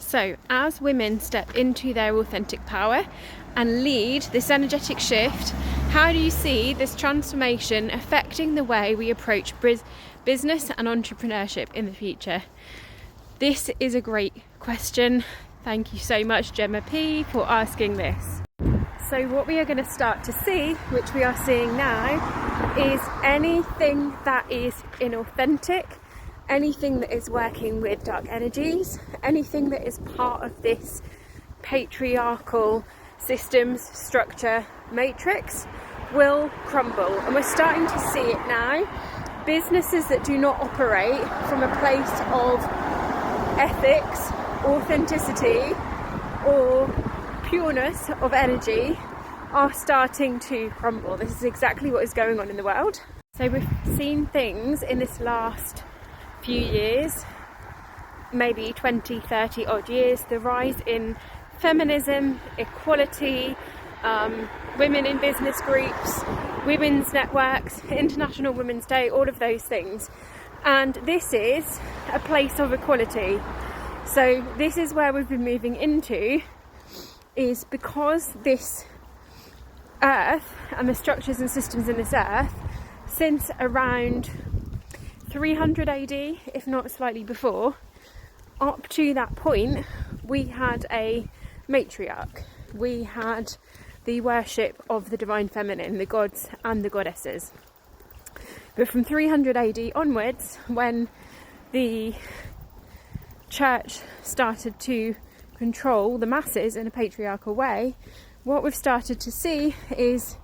So as women step into their authentic power and lead this energetic shift, how do you see this transformation affecting the way we approach business and entrepreneurship in the future? This is a great question. Thank you so much, Gemma P, for asking this. So what we are going to start to see, which we are seeing now, is anything that is inauthentic, anything that is working with dark energies, anything that is part of this patriarchal systems, structure, matrix will crumble. And we're starting to see it now. Businesses that do not operate from a place of ethics, authenticity, or pureness of energy are starting to crumble. This is exactly what is going on in the world. So we've seen things in this last few years, maybe 20, 30 odd years, the rise in feminism, equality, women in business groups, women's networks, International Women's Day, all of those things. And this is a place of equality. So this is where we've been moving into, is because this earth and the structures and systems in this earth, since around 300 AD, if not slightly before, up to that point, we had a matriarch. We had the worship of the divine feminine, the gods and the goddesses. But from 300 AD onwards, when the church started to control the masses in a patriarchal way, what we've started to see is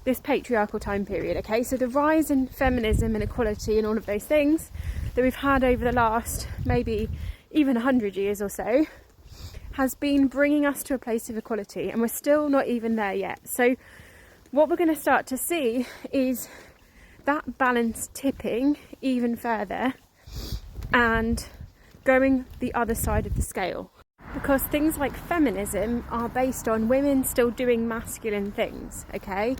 this patriarchal time period. Okay, so the rise in feminism and equality and all of those things that we've had over the last maybe even 100 years or so has been bringing us to a place of equality, and we're still not even there yet. So what we're going to start to see is that balance tipping even further and going the other side of the scale, because things like feminism are based on women still doing masculine things. Okay,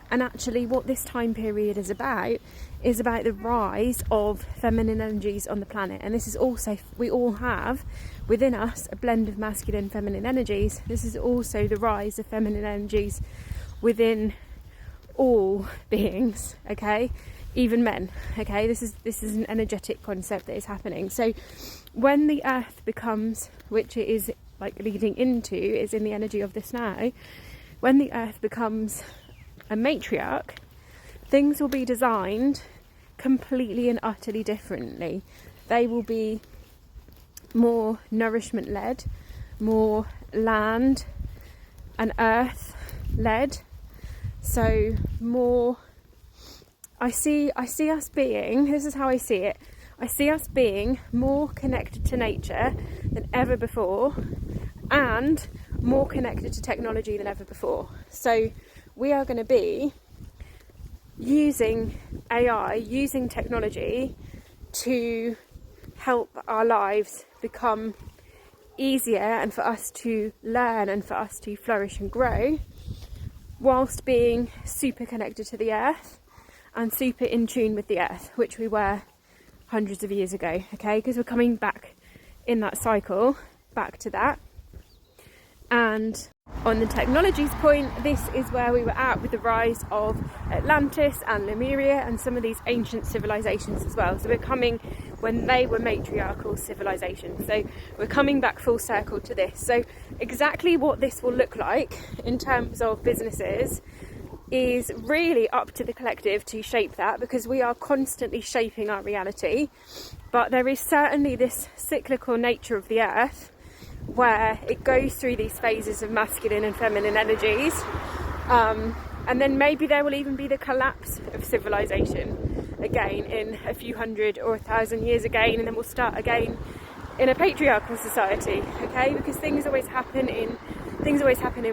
and actually what this time period is about the rise of feminine energies on the planet. And this is also, we all have within us a blend of masculine and feminine energies. This is also the rise of feminine energies within all beings, okay, even men. Okay, this is an energetic concept that is happening. So when the earth becomes, which it is like leading into, is in the energy of this now, when the earth becomes a matriarch, things will be designed completely and utterly differently. They will be more nourishment led, more land and earth led. So more, I see us being, this is how I see it, I see us being more connected to nature than ever before, and more connected to technology than ever before. So we are going to be using AI, using technology to help our lives become easier and for us to learn and for us to flourish and grow, whilst being super connected to the earth and super in tune with the earth, which we were hundreds of years ago. Okay, because we're coming back in that cycle, back to that. And on the technologies point, this is where we were at with the rise of Atlantis and Lemuria and some of these ancient civilizations as well. So we're coming when they were matriarchal civilizations. So we're coming back full circle to this. So exactly what this will look like in terms of businesses is really up to the collective to shape that, because we are constantly shaping our reality. But there is certainly this cyclical nature of the earth where it goes through these phases of masculine and feminine energies, and then maybe there will even be the collapse of civilization again in a few hundred or 1,000 years again, and then we'll start again in a patriarchal society. Okay, because things always happen in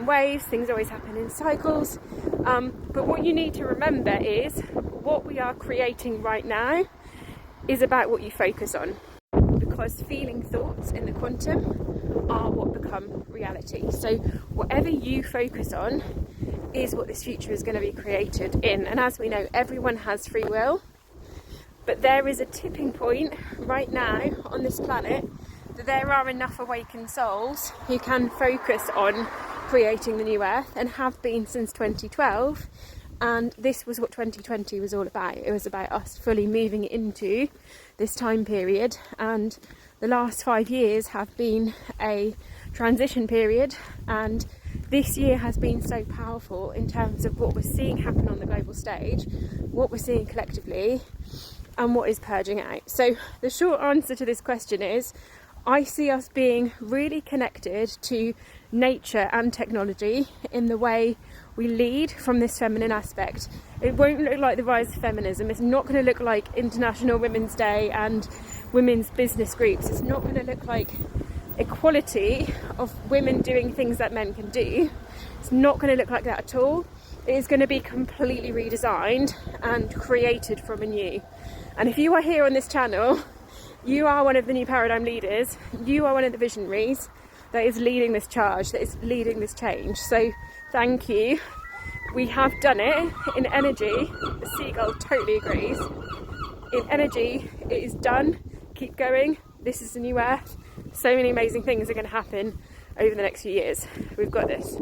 waves, things always happen in cycles, but what you need to remember is what we are creating right now is about what you focus on, because feeling thoughts in the quantum are what become reality. So whatever you focus on is what this future is going to be created in. And as we know, everyone has free will, but there is a tipping point right now on this planet that there are enough awakened souls who can focus on creating the new earth, and have been since 2012. And this was what 2020 was all about. It was about us fully moving into this time period, and the last 5 years have been a transition period, and this year has been so powerful in terms of what we're seeing happen on the global stage, what we're seeing collectively, and what is purging out. So the short answer to this question is, I see us being really connected to nature and technology in the way we lead from this feminine aspect. It won't look like the rise of feminism. It's not going to look like International Women's Day and women's business groups. It's not going to look like equality of women doing things that men can do. It's not going to look like that at all. It is going to be completely redesigned and created from anew. And if you are here on this channel, you are one of the new paradigm leaders. You are one of the visionaries that is leading this charge, that is leading this change. So thank you. We have done it. In energy, the seagull totally agrees. In energy, it is done. Keep going. This is the new earth. So many amazing things are going to happen over the next few years. We've got this.